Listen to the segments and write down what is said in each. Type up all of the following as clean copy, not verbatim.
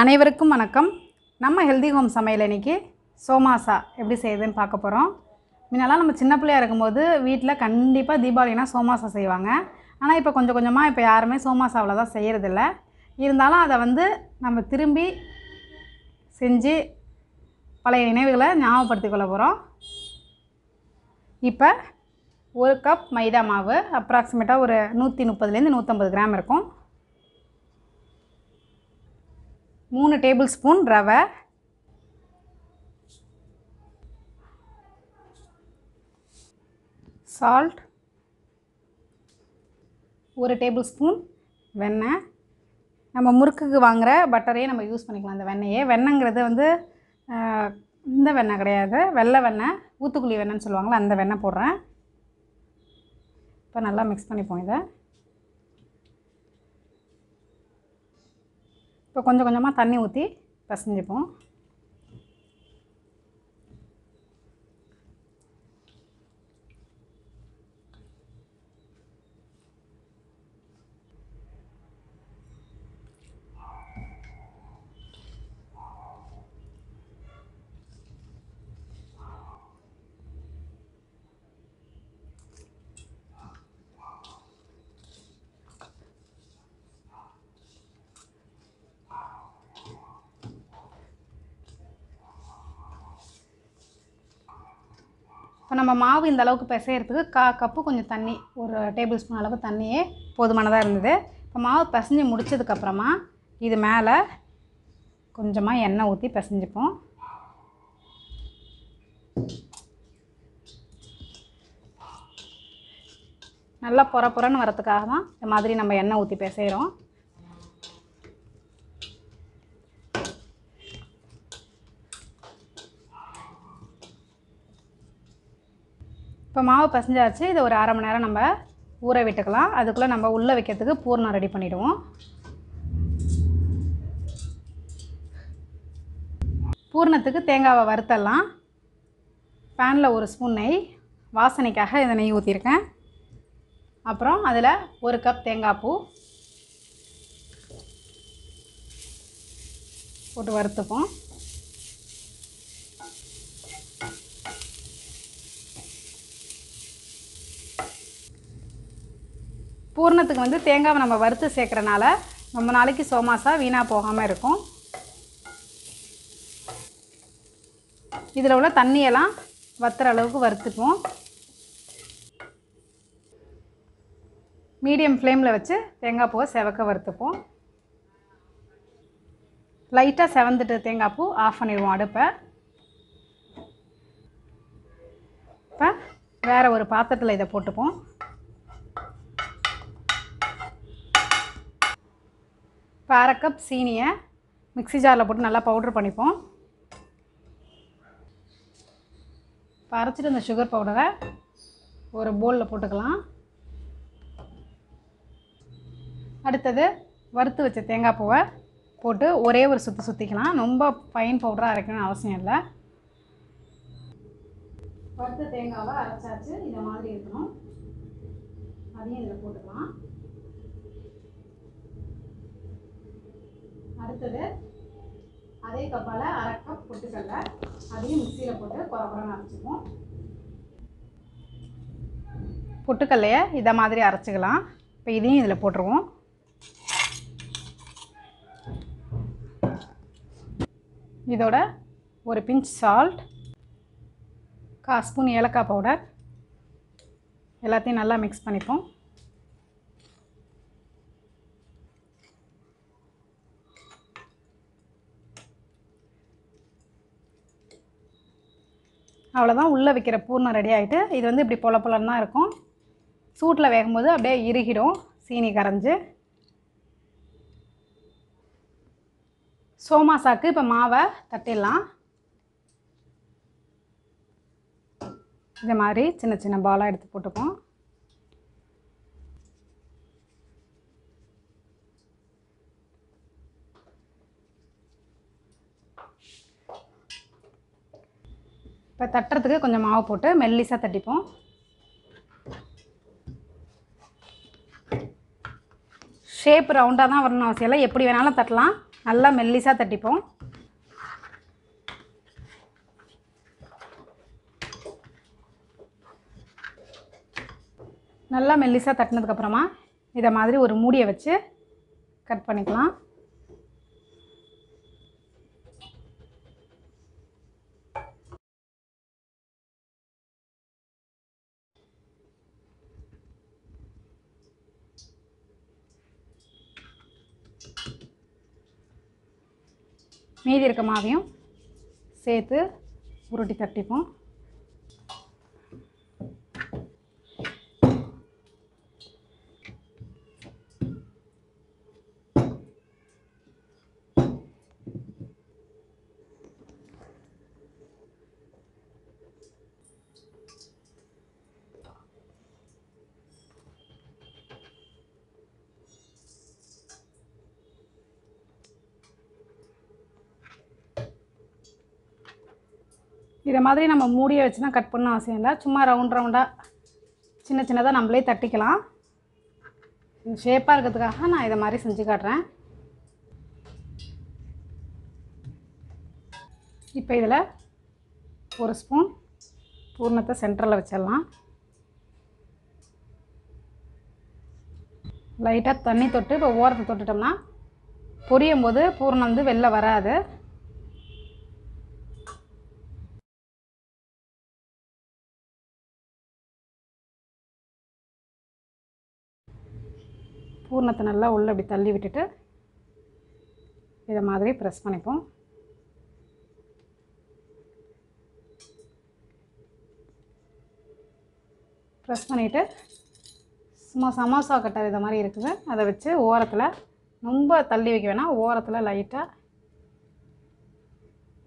அனைவருக்கும் வணக்கம். நம்ம ஹெல்தி ஹோம் சமையல் இன்றைக்கி சோமாசா எப்படி செய்யுதுன்னு பார்க்க போகிறோம். முன்னெல்லாம் நம்ம சின்ன பிள்ளையாக இருக்கும்போது வீட்டில் கண்டிப்பாக தீபாவளினா சோமாசா செய்வாங்க. ஆனால் இப்போ கொஞ்சம் கொஞ்சமாக இப்போ யாருமே சோமாசா அவ்வளோதான் செய்கிறதில்ல. இருந்தாலும் அதை நம்ம திரும்பி செஞ்சு பழைய நினைவுகளை ஞாபகப்படுத்திக் கொள்ள போகிறோம். இப்போ 1 கப் மைதா மாவு அப்ராக்சிமேட்டாக ஒரு 130 to 150 கிராம் இருக்கும். 3 டேபிள் ஸ்பூன் ரவை, சால்ட், 1 டேபிள் ஸ்பூன் வெண்ணெய். நம்ம முறுக்குக்கு வாங்குகிற பட்டரையே நம்ம யூஸ் பண்ணிக்கலாம். அந்த வெண்ணெயே வெண்ணெய்ங்கிறது இந்த வெண்ணெய் கிடையாது, வெள்ளை வெண்ணெய், ஊத்துக்குழி வெண்ணெய்னு சொல்லுவாங்களா, அந்த வெண்ணெய் போடுறேன். இப்போ நல்லா மிக்ஸ் பண்ணிப்போம். இதை இப்போ கொஞ்சம் கொஞ்சமாக தண்ணி ஊற்றி பிசைஞ்சிப்போம். இப்போ நம்ம மாவு இந்த அளவுக்கு பிசைகிறதுக்கு 1/4 கப்பு கொஞ்சம் தண்ணி, 1 டேபிள் ஸ்பூன் அளவு தண்ணியே போதுமானதாக இருந்தது. இப்போ மாவு பிசைஞ்சு முடித்ததுக்கப்புறமா இது மேலே கொஞ்சமாக எண்ணெய் ஊற்றி பிசைஞ்சிப்போம். நல்லா பொறன்னு வரத்துக்காக தான் இந்த மாதிரி நம்ம எண்ணெய் ஊற்றி பிசைகிறோம். இப்போ மாவு பசஞ்சாச்சு. இதை ஒரு 1/2 மணி நேரம் நம்ம ஊற விட்டுக்கலாம். அதுக்குள்ளே நம்ம உள்ளே வைக்கிறதுக்கு பூர்ணம் ரெடி பண்ணிவிடுவோம். பூர்ணத்துக்கு தேங்காவை வறுத்தலாம். பேனில் 1 ஸ்பூன் நெய், வாசனைக்காக இந்த நெய் ஊற்றிருக்கேன். அப்புறம் அதில் 1 கப் தேங்காய் பூ போட்டு வறுத்துப்போம். பூர்ணத்துக்கு தேங்காவை நம்ம வறுத்து சேர்க்குறனால ரொம்ப நாளைக்கு சோமாசா வீணாக போகாமல் இருக்கும். இதில் உள்ள தண்ணியெல்லாம் வத்துற அளவுக்கு வறுத்துக்குவோம். மீடியம் ஃப்ளேமில் வச்சு தேங்காய் பூவை செவக்க வறுத்துப்போம். லைட்டாக செவந்துட்டு தேங்காய் பூ ஆஃப் பண்ணிடுவோம் அடுப்பை. இப்போ வேறு ஒரு பாத்திரத்தில் இதை போட்டுப்போம். இப்போ 1/2 கப் சீனியை மிக்ஸி ஜாரில் போட்டு நல்லா பவுட்ரு பண்ணிப்போம். இப்போ அரைச்சிட்டு இந்த சுகர் பவுடரை ஒரு பவுலில் போட்டுக்கலாம். அடுத்தது வறுத்து வச்ச தேங்காய் பூவை போட்டு ஒரே ஒரு சுற்றிக்கலாம். ரொம்ப ஃபைன் பவுடராக அரைக்கணும்னு அவசியம் இல்லை. வறுத்த தேங்காவை அரைச்சாச்சு, இந்த மாதிரி இருக்கணும். அதையும் இதில் போட்டுக்கலாம். அடுத்தது அதே கப்பால் 1/2 கப் பொட்டுக்கடலை, அதையும் மிக்சியில் போட்டு குறக்குறன்னு அரைச்சிப்போம். பொட்டுக்கல்லையை இதை மாதிரி அரைச்சிக்கலாம். இப்போ இதையும் இதில் போட்டுருவோம். இதோட ஒரு பிஞ்ச் சால்ட், 1/4 ஸ்பூன் ஏலக்காய் பவுடர், எல்லாத்தையும் நல்லா மிக்ஸ் பண்ணிப்போம். அவ்வளோதான், உள்ளே வைக்கிற பூர்ணம் ரெடி ஆகிட்டு. இது இப்படி பொலன்னு தான் இருக்கும். சூட்டில் வேகும்போது அப்படியே இறுகிடும், சீனி கரைஞ்சி. சோமாசாக்கு இப்போ மாவை தட்டிடலாம். இது மாதிரி சின்ன சின்ன பாலாக எடுத்து போட்டுப்போம். இப்போ தட்டுறதுக்கு கொஞ்சம் மாவு போட்டு மெல்லிசாக தட்டிப்போம். ஷேப் ரவுண்டாக தான் வரணும் அவசியம் இல்லை, எப்படி வேணாலும் தட்டலாம். நல்லா மெல்லிசாக தட்டிப்போம். நல்லா மெல்லிசாக தட்டினதுக்கப்புறமா இதை மாதிரி ஒரு மூடியை வச்சு கட் பண்ணிக்கலாம். மீதி இருக்க மாவையும் சேர்த்து உருட்டி தட்டிப்போம். இதை மாதிரி நம்ம மூடியை வச்சு தான் கட் பண்ண அவசியம் இல்லை, சும்மா ரவுண்டாக சின்ன சின்னதாக நம்மளே தட்டிக்கலாம். ஷேப்பாக இருக்கிறதுக்காக நான் இதை மாதிரி செஞ்சு காட்டுறேன். இப்போ இதில் ஒரு ஸ்பூன் பூர்ணத்தை சென்டரில் வச்சிடலாம். லைட்டாக தண்ணி தொட்டு இப்போ ஓரத்தை தொட்டுட்டோம்னா பொரியும் போது பூர்ணம் வந்து வெளில வராது. பூர்ணத்தை நல்லா உள்ளே அப்படி தள்ளி விட்டுட்டு இதை மாதிரி ப்ரெஸ் பண்ணிப்போம். ப்ரெஸ் பண்ணிவிட்டு சும்மா சமோசா கட்டர் இதை மாதிரி இருக்குது, அதை வச்சு ஓரத்தில் ரொம்ப தள்ளி வைக்க வேணாம், ஓரத்தில் லைட்டாக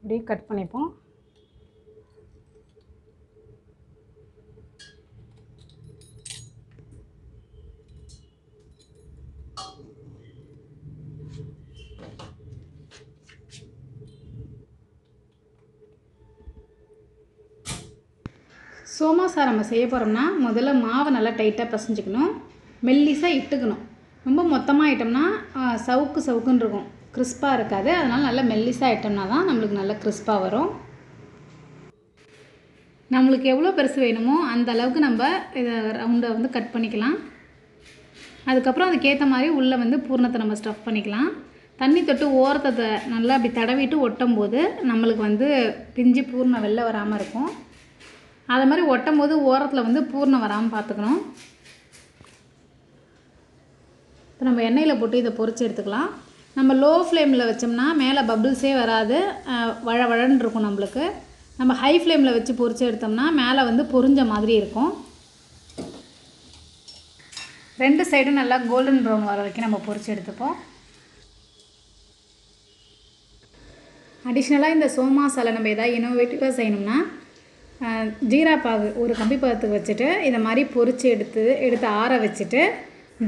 இப்படி கட் பண்ணிப்போம். சோமாஸா நம்ம செய்ய போகிறோம்னா முதல்ல மாவை நல்லா டைட்டாக பசைஞ்சிக்கணும், மெல்லிசாக இட்டுக்கணும். ரொம்ப மொத்தமாக இட்டோம்னா சவுக்குன்னு இருக்கும், கிறிஸ்பாக இருக்காது. அதனால் நல்லா மெல்லிசாக இட்டோம்னா தான் நம்மளுக்கு நல்லா கிறிஸ்பாக வரும். நம்மளுக்கு எவ்வளோ பெருசு வேணுமோ அந்த அளவுக்கு நம்ம இதை ரவுண்டை வந்து கட் பண்ணிக்கலாம். அதுக்கப்புறம் அதுக்கேற்ற மாதிரி உள்ளே வந்து பூர்ணத்தை நம்ம ஸ்டஃப் பண்ணிக்கலாம். தண்ணி தொட்டு ஓரத்தை நல்லா அப்படி தடவிட்டு ஒட்டும் போது நம்மளுக்கு வந்து பிஞ்சு பூர்ணம் வெளில வராமல் இருக்கும். அது மாதிரி ஒட்டும் போது ஓரத்தில் வந்து பூர்ணம் வராமல் பார்த்துக்கணும். இப்போ நம்ம எண்ணெயில் போட்டு இதை பொரிச்சு எடுத்துக்கலாம். நம்ம லோ ஃப்ளேமில் வச்சோம்னா மேலே பபிள்ஸே வராது, வழன்னு இருக்கும் நம்மளுக்கு. நம்ம ஹை ஃப்ளேமில் வச்சு பொரிச்சு எடுத்தோம்னா மேலே வந்து பொரிஞ்ச மாதிரி இருக்கும். ரெண்டு சைடும் நல்லா கோல்டன் ப்ரௌன் வர வரைக்கும் நம்ம பொரிச்சு எடுத்துப்போம். அடிஷ்னலாக இந்த சோமாஸால் நம்ம எதாவது இனோவேட்டிவாக செய்யணும்னா ஜீரா பாகு ஒரு கம்பி பாகத்துக்கு வச்சுட்டு இதை மாதிரி பொரித்து எடுத்து ஆற வச்சுட்டு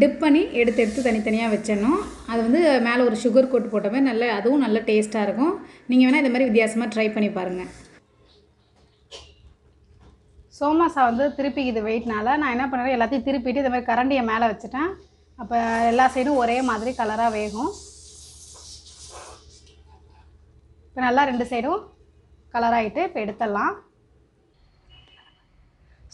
டிப் பண்ணி எடுத்து தனித்தனியாக வச்சிடணும். அது வந்து மேலே ஒரு சுகர் கோட் போட்டவே அதுவும் நல்ல டேஸ்ட்டாக இருக்கும். நீங்கள் வேணால் இதை மாதிரி வித்தியாசமாக ட்ரை பண்ணி பாருங்கள். சோமாஸா வந்து திருப்பிக்குது வெயிட்னால நான் என்ன பண்ணுறேன், எல்லாத்தையும் திருப்பிட்டு இதை மாதிரி கரண்டியை மேலே வச்சுட்டேன். அப்போ எல்லா சைடும் ஒரே மாதிரி கலராக வேகும். இப்போ நல்லா ரெண்டு சைடும் கலராகிட்டு இப்போ எடுத்துடலாம்.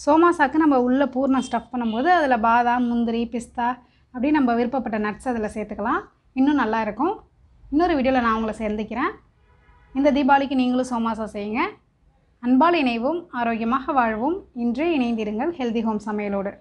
சோமாஸாக்கு நம்ம உள்ளே பூர்ணம் ஸ்டஃப் பண்ணும்போது அதில் பாதாம், முந்திரி, பிஸ்தா அப்படி நம்ம விருப்பப்பட்ட நட்ஸ் அதில் சேர்த்துக்கலாம், இன்னும் நல்லாயிருக்கும். இன்னொரு வீடியோவில் நான் உங்களை சந்திக்கிறேன். இந்த தீபாவளிக்கு நீங்களும் சோமாஸா செய்யுங்க. அன்பால் இணைவோம், ஆரோக்கியமாக வாழ்வோம். இன்றே இணைந்திருங்கள் ஹெல்தி ஹோம் சமையலோடு.